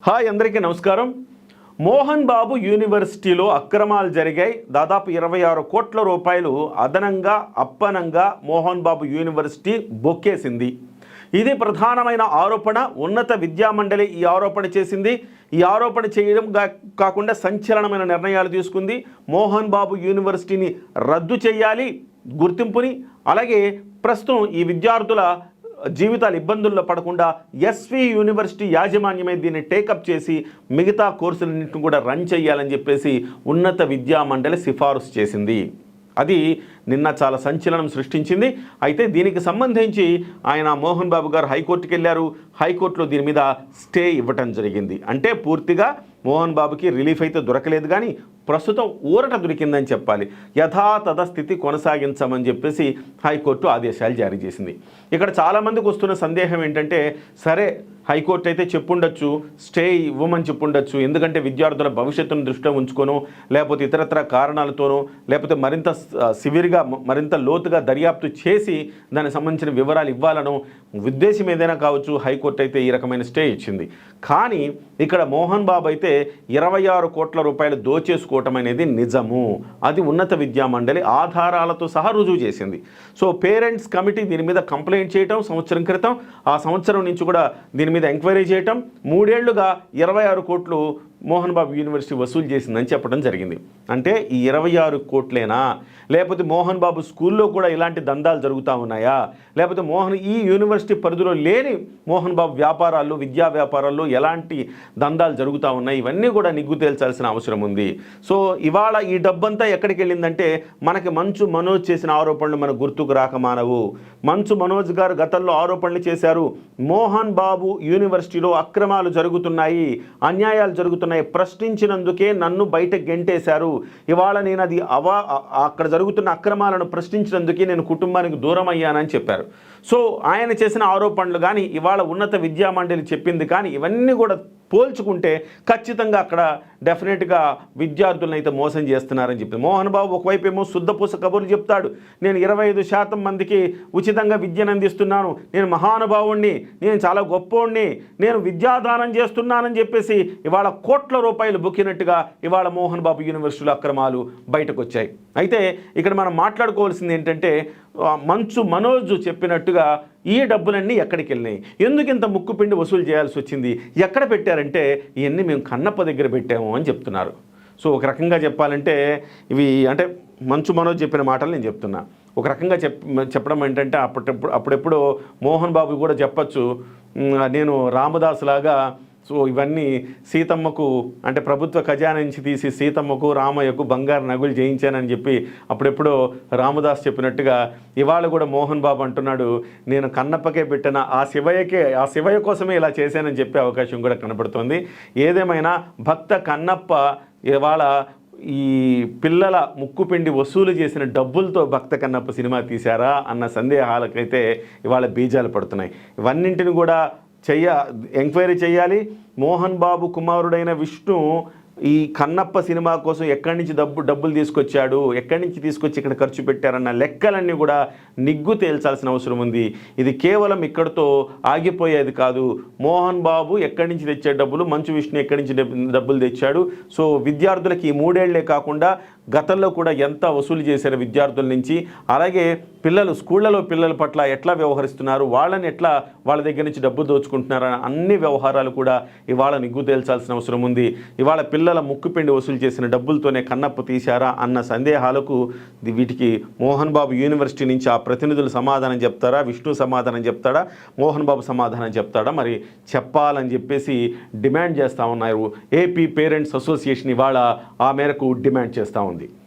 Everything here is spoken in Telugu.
హాయ్ అందరికీ నమస్కారం. మోహన్ బాబు యూనివర్సిటీలో అక్రమాలు జరిగాయి. దాదాపు 26 కోట్ల రూపాయలు అదనంగా అప్పనంగా మోహన్ బాబు యూనివర్సిటీ బొక్కేసింది. ఇది ప్రధానమైన ఆరోపణ. ఉన్నత విద్యామండలి ఈ ఆరోపణ చేసింది. ఈ ఆరోపణ చేయడం కాకుండా సంచలనమైన నిర్ణయాలు తీసుకుంది. మోహన్ బాబు యూనివర్సిటీని రద్దు చేయాలి గుర్తింపుని. అలాగే ప్రస్తుతం ఈ విద్యార్థుల జీవితాలు ఇబ్బందుల్లో పడకుండా ఎస్వి యూనివర్సిటీ యాజమాన్యమే దీన్ని టేకప్ చేసి మిగతా కోర్సులన్నింటిని కూడా రన్ చేయాలని చెప్పేసి ఉన్నత విద్యామండలి సిఫారసు చేసింది. అది నిన్న చాలా సంచలనం సృష్టించింది. అయితే దీనికి సంబంధించి ఆయన మోహన్ బాబు గారు హైకోర్టుకి వెళ్ళారు. హైకోర్టులో దీని మీద స్టే ఇవ్వటం జరిగింది. అంటే పూర్తిగా మోహన్ బాబుకి రిలీఫ్ అయితే దొరకలేదు, కానీ ప్రస్తుతం ఊరట దొరికిందని చెప్పాలి. యథాతథ స్థితి కొనసాగించమని చెప్పేసి హైకోర్టు ఆదేశాలు జారీ చేసింది. ఇక్కడ చాలామందికి వస్తున్న సందేహం ఏంటంటే, సరే హైకోర్టు అయితే చెప్పుండొచ్చు, స్టే ఇవ్వమని చెప్పుండొచ్చు, ఎందుకంటే విద్యార్థుల భవిష్యత్తును దృష్టిలో ఉంచుకోను, లేకపోతే ఇతరత్ర కారణాలతోనో, లేకపోతే మరింత సివియర్గా మరింత లోతుగా దర్యాప్తు చేసి దానికి సంబంధించిన వివరాలు ఇవ్వాలనో ఉద్దేశం ఏదైనా కావచ్చు. హైకోర్టు అయితే ఈ రకమైన స్టే ఇచ్చింది. కానీ ఇక్కడ మోహన్ బాబు అయితే 26 కోట్ల రూపాయలు దోచేసుకోవటం అనేది నిజము. అది ఉన్నత విద్యామండలి ఆధారాలతో సహా రుజువు చేసింది. సో పేరెంట్స్ కమిటీ దీని మీద కంప్లైంట్ చేయటం సంవత్సరం క్రితం, ఆ సంవత్సరం నుంచి కూడా దీని మీద ఎంక్వైరీ చేయటం, 3 ఏళ్లుగా 26 కోట్లు మోహన్ బాబు యూనివర్సిటీ వసూలు చేసిందని చెప్పడం జరిగింది. అంటే ఈ 26 కోట్లేనా, లేకపోతే మోహన్ బాబు స్కూల్లో కూడా ఇలాంటి దందాలు జరుగుతూ ఉన్నాయా, లేకపోతే ఈ యూనివర్సిటీ పరిధిలో లేని మోహన్ బాబు వ్యాపారాల్లో, విద్యా వ్యాపారాల్లో ఎలాంటి దందాలు జరుగుతూ ఉన్నాయి, ఇవన్నీ కూడా నిగ్గు తేల్చాల్సిన అవసరం ఉంది. సో ఇవాళ ఈ డబ్బంతా ఎక్కడికి వెళ్ళిందంటే, మనకి మంచు మనోజ్ చేసిన ఆరోపణలు మనకు గుర్తుకు రాక మానవు. మంచు మనోజ్ గారు గతంలో ఆరోపణలు చేశారు. మోహన్ బాబు యూనివర్సిటీలో అక్రమాలు జరుగుతున్నాయి, అన్యాయాలు జరుగుతున్నాయి, ప్రశ్నించినందుకే నన్ను బయట గెంటేశారు. ఇవాళ నేను అది అక్కడ జరుగుతున్న అక్రమాలను ప్రశ్నించినందుకే నేను కుటుంబానికి దూరం అయ్యానని చెప్పారు. సో ఆయన చేసిన ఆరోపణలు కానీ, ఇవాళ ఉన్నత విద్యామండలి చెప్పింది కానీ, ఇవన్నీ కూడా పోల్చుకుంటే ఖచ్చితంగా అక్కడ డెఫినెట్గా విద్యార్థులను అయితే మోసం చేస్తున్నారని చెప్పింది. మోహన్ బాబు ఒకవైపు ఏమో శుద్ధపూస కబుర్లు చెప్తాడు. నేను 25% మందికి ఉచితంగా విద్యను అందిస్తున్నాను, నేను మహానుభావుణ్ణి, నేను చాలా గొప్పోణ్ణి, నేను విద్యాదానం చేస్తున్నానని చెప్పేసి ఇవాళ కోట్ల రూపాయలు బుక్కినట్టుగా ఇవాళ మోహన్ బాబు యూనివర్సిటీలో అక్రమాలు బయటకు వచ్చాయి. అయితే ఇక్కడ మనం మాట్లాడుకోవాల్సింది ఏంటంటే, మంచు మనోజ్ చెప్పినట్టుగా ఈ డబ్బులన్నీ ఎక్కడికి వెళ్ళినాయి, ఎందుకు ఇంత ముక్కుపిండి వసూలు చేయాల్సి వచ్చింది, ఎక్కడ పెట్టారంటే ఇవన్నీ మేము కన్నప్ప దగ్గర పెట్టాము అని చెప్తున్నారు. సో ఒక రకంగా చెప్పాలంటే ఇవి అంటే మంచు మనోజ్ చెప్పిన మాటలు నేను చెప్తున్నా. ఒక రకంగా చెప్పడం ఏంటంటే, అప్పుడెప్పుడు మోహన్ బాబు కూడా చెప్పచ్చు, నేను రామదాస్ లాగా సో ఇవన్నీ సీతమ్మకు అంటే ప్రభుత్వ ఖజానా నుంచి తీసి సీతమ్మకు రామయ్యకు బంగారు నగులు చేయించానని చెప్పి అప్పుడెప్పుడో రామదాస్ చెప్పినట్టుగా ఇవాళ కూడా మోహన్ బాబు అంటున్నాడు, నేను కన్నప్పకే పెట్టిన ఆ శివయ్య కోసమే ఇలా చేశానని చెప్పే అవకాశం కూడా కనబడుతుంది. ఏదేమైనా భక్త కన్నప్ప ఇవాళ ఈ పిల్లల ముక్కుపిండి వసూలు చేసిన డబ్బులతో భక్త కన్నప్ప సినిమా తీశారా అన్న సందేహాలకైతే ఇవాళ బీజాలు పడుతున్నాయి. ఇవన్నింటిని కూడా ఎంక్వైరీ చేయాలి. మోహన్ బాబు కుమారుడైన విష్ణు ఈ కన్నప్ప సినిమా కోసం ఎక్కడి నుంచి డబ్బులు తీసుకొచ్చాడు, ఎక్కడి నుంచి తీసుకొచ్చి ఇక్కడ ఖర్చు పెట్టారన్న లెక్కలన్నీ కూడా నిగ్గు తేల్చాల్సిన అవసరం ఉంది. ఇది కేవలం ఇక్కడితో ఆగిపోయేది కాదు. మోహన్ బాబు ఎక్కడి నుంచి తెచ్చే డబ్బులు, మంచు విష్ణు ఎక్కడి నుంచి డబ్బులు తెచ్చాడు, సో విద్యార్థులకి ఈ 3 ఏళ్లే కాకుండా గతంలో కూడా ఎంత వసూలు చేశారు విద్యార్థుల నుంచి, అలాగే స్కూళ్ళలో పిల్లల పట్ల ఎట్లా వ్యవహరిస్తున్నారు, వాళ్ళని ఎట్లా వాళ్ళ దగ్గర నుంచి డబ్బు దోచుకుంటున్నారు, అన్ని వ్యవహారాలు కూడా ఇవాళ నిగ్గు తేల్చాల్సిన అవసరం ఉంది. ఇవాళ పిల్లల ముక్కుపిండి వసూలు చేసిన డబ్బులతోనే కన్నప్ప తీశారా అన్న సందేహాలకు వీటికి మోహన్ బాబు యూనివర్సిటీ నుంచి ఆ ప్రతినిధులు సమాధానం చెప్తారా, విష్ణు సమాధానం చెప్తాడా, మోహన్ బాబు సమాధానం చెప్తాడా, మరి చెప్పాలని చెప్పేసి డిమాండ్ చేస్తూ ఉన్నారు. ఏపీ పేరెంట్స్ అసోసియేషన్ ఇవాళ ఆ మేరకు డిమాండ్ చేస్తూ ఉంది.